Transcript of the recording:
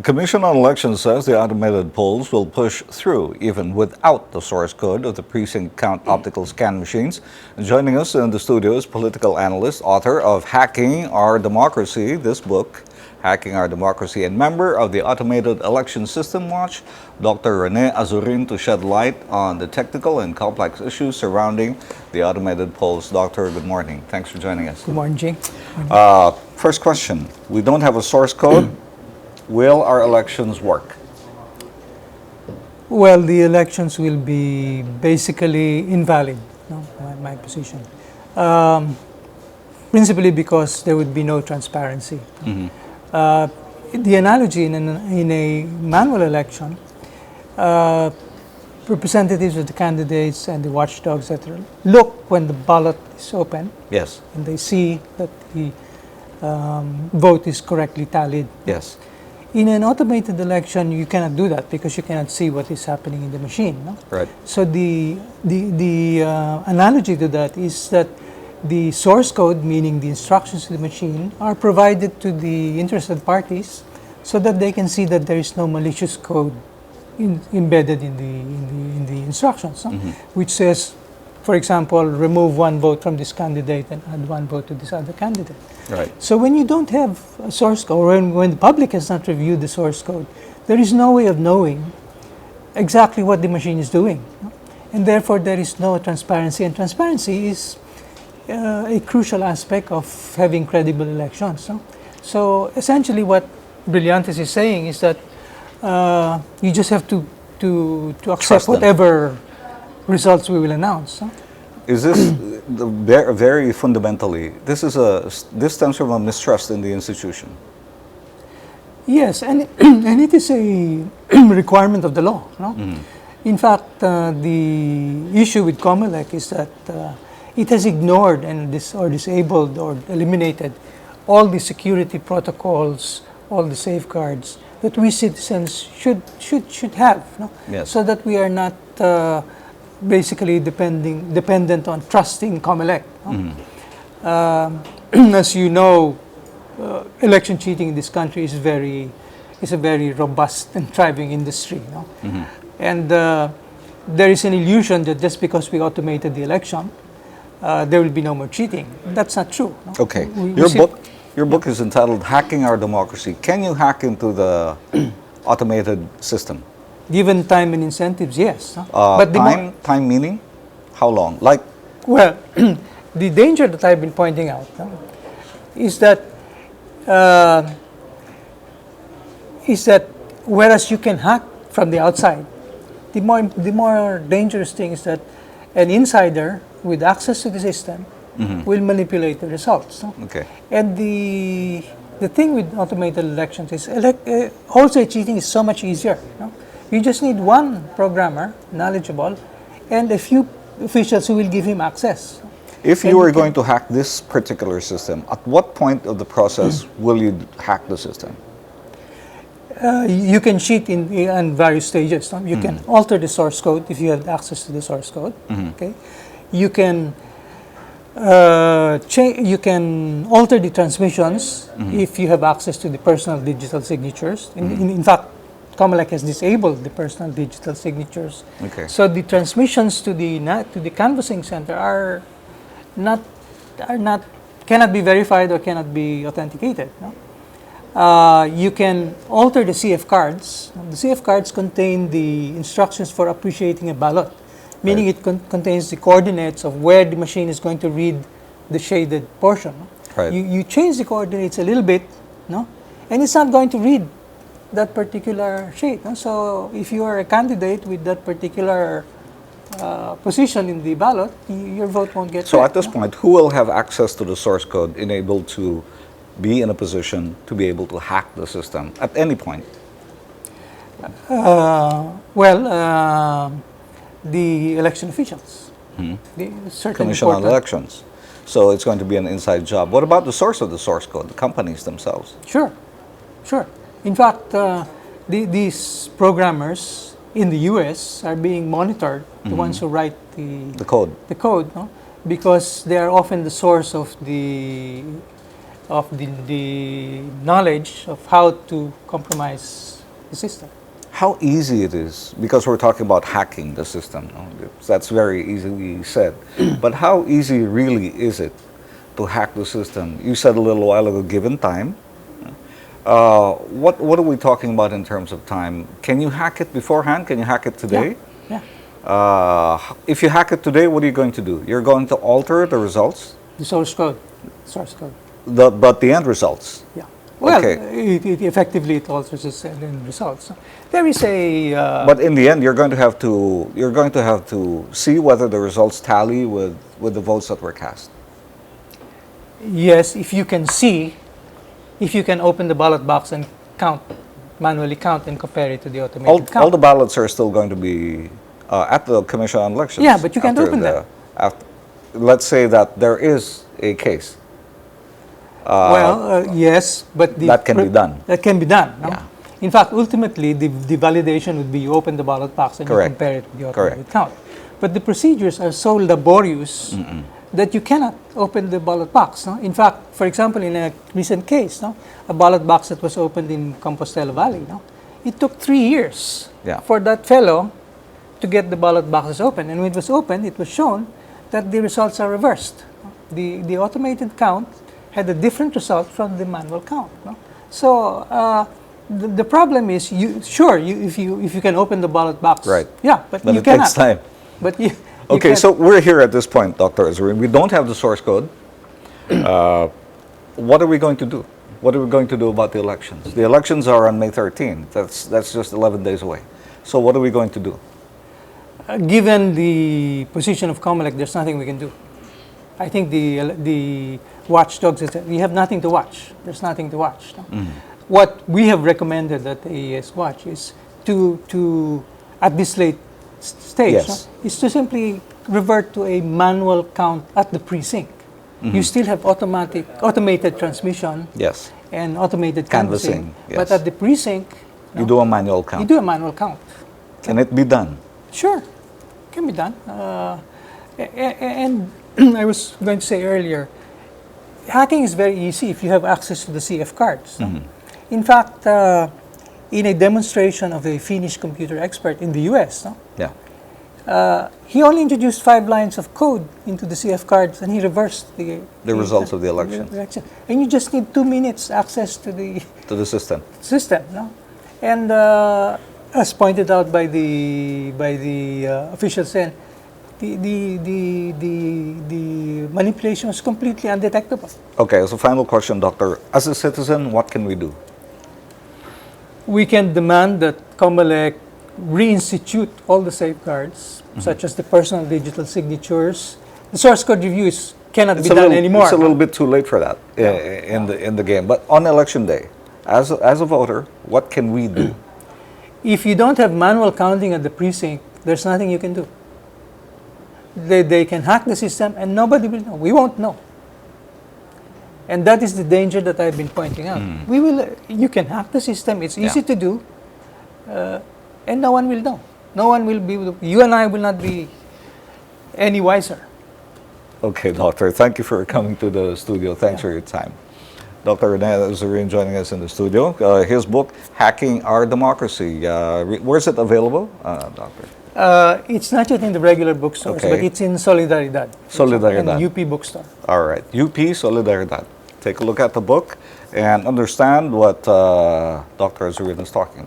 Commission on Elections says the automated polls will push through even without the source code of the precinct count optical scan machines. And joining us in the studio is political analyst, author of Hacking Our Democracy, this book, Hacking Our Democracy, and member of the Automated Election System Watch, Dr. Rene Azurin, to shed light on the technical and complex issues surrounding the automated polls. Doctor, good morning. Thanks for joining us. Good morning, Jing. First question. We don't have a source code. Will our elections work? Well, the elections will be basically invalid, no, my position. Principally because there would be no transparency. The analogy in a manual election, representatives of the candidates and the watchdogs, etc., look when the ballot is open. Yes. And they see that the vote is correctly tallied. Yes. In an automated election, you cannot do that because you cannot see what is happening in the machine. No? Right. So the analogy to that is that the source code, meaning the instructions to the machine, are provided to the interested parties so that they can see that there is no malicious code embedded in the instructions, no? Which says, for example, remove one vote from this candidate and add one vote to this other candidate. Right. So when you don't have a source code, or when the public has not reviewed the source code, there is no way of knowing exactly what the machine is doing. No? And therefore there is no transparency, and transparency is a crucial aspect of having credible elections. No? So essentially what Brillantes is saying is that you just have to accept whatever results we will announce. Huh? Is this very fundamentally? This stems from a mistrust in the institution. Yes, and and it is a requirement of the law. No? In fact, the issue with COMELEC is that it has ignored and disabled or eliminated all the security protocols, all the safeguards that we citizens should have. No? Yes. So that we are not basically dependent on trusting COMELEC. No? As you know, election cheating in this country is a very robust and thriving industry. No? And there is an illusion that just because we automated the election, there will be no more cheating. That's not true. No? Okay. Your book is entitled Hacking Our Democracy. Can you hack into the automated system? Given time and incentives, yes. But time meaning? How long? Like? Well, the danger that I've been pointing out is that whereas you can hack from the outside, the more dangerous thing is that an insider with access to the system will manipulate the results. No? Okay. And the thing with automated elections is wholesale cheating is so much easier. No? You just need one programmer, knowledgeable, and a few officials who will give him access. If you were going to hack this particular system, at what point of the process will you hack the system? You can cheat in various stages. No? You can alter the source code if you have access to the source code. Okay, you can you can alter the transmissions if you have access to the personal digital signatures. In fact, COMELEC has disabled the personal digital signatures. Okay. So the transmissions to the canvassing center cannot be verified or cannot be authenticated. No? You can alter the CF cards. The CF cards contain the instructions for appreciating a ballot, meaning it contains the coordinates of where the machine is going to read the shaded portion. No? Right. You change the coordinates a little bit, no, and it's not going to read that particular shade. No? So if you are a candidate with that particular position in the ballot, your vote won't get So read, at this point, who will have access to the source code enabled to be in a position to be able to hack the system at any point? The election officials. The Commission on Elections. So it's going to be an inside job. What about the source of the source code, the companies themselves? Sure. In fact, these programmers in the U.S. are being monitored, the ones who write the code, no? Because they are often the source of the of the knowledge of how to compromise the system. How easy it is, because we're talking about hacking the system. No? That's very easily said. But how easy really is it to hack the system? You said a little while ago, given time. What are we talking about in terms of time? Can you hack it beforehand? Can you hack it today? Yeah. If you hack it today, what are you going to do? You're going to alter the results? The source code. Source code. But the end results? Yeah. Well, Okay. it effectively it alters the end results. There is a. But in the end, you're going to have to see whether the results tally with the votes that were cast. Yes, if you can see, if you can open the ballot box and count, manually count and compare it to the automated count. All the ballots are still going to be at the Commission on Elections. Yeah, but you can't after open them. Let's say that there is a case. Yes, but That can be done. That can be done. No? Yeah. In fact, ultimately, the validation would be you open the ballot box and Correct. you compare it with the Correct. automated count. But the procedures are so laborious that you cannot open the ballot box. No? In fact, for example, in a recent case, no, a ballot box that was opened in Compostela Valley, no, it took 3 years Yeah. for that fellow to get the ballot boxes open. And when it was opened, it was shown that the results are reversed. The automated count had a different result from the manual count. No? So the problem is, if you can open the ballot box, Right. yeah, but you it cannot. takes time. But you Okay, can't. so we're here at this point, Dr. Azurin. We don't have the source code. What are we going to do? What are we going to do about the elections? The elections are on May 13th. That's just 11 days away. So what are we going to do? Given the position of COMELEC, there's nothing we can do. I think the watchdogs, we have nothing to watch. There's nothing to watch. No? What we have recommended that the AES watch is to at this late stage, Yes. no, is to simply revert to a manual count at the precinct. You still have automated transmission Yes. and automated canvassing, Canvassing, but yes. at the precinct, You do a manual count. you do a manual count. Can it be done? Sure, can be done. And I was going to say earlier, hacking is very easy if you have access to the CF cards. No? In fact, in a demonstration of a Finnish computer expert in the US, no? Yeah. He only introduced 5 lines of code into the CF cards and he reversed the results of the election. And you just need 2 minutes access to the To the system. system, no? And as pointed out by the officials, then the manipulation was completely undetectable. Okay, as a final question, Doctor. As a citizen, what can we do? We can demand that COMELEC reinstitute all the safeguards, such as the personal digital signatures. The source code reviews cannot be done anymore. It's a little bit too late for that in the game. But on election day, as a voter, what can we do? If you don't have manual counting at the precinct, there's nothing you can do. They can hack the system and nobody will know. We won't know. And that is the danger that I've been pointing out. You can hack the system, it's easy to do, and no one will know. No one will be, you and I will not be any wiser. Okay, Doctor. Thank you for coming to the studio. Thanks for your time. Dr. Rene Azurin joining us in the studio. His book, Hacking Our Democracy. Where's it available, Doctor? It's not yet in the regular bookstores, Okay. but it's in Solidaridad. Solidaridad. And UP bookstore. All right. UP Solidaridad. Take a look at the book and understand what Dr. Azurin is talking about.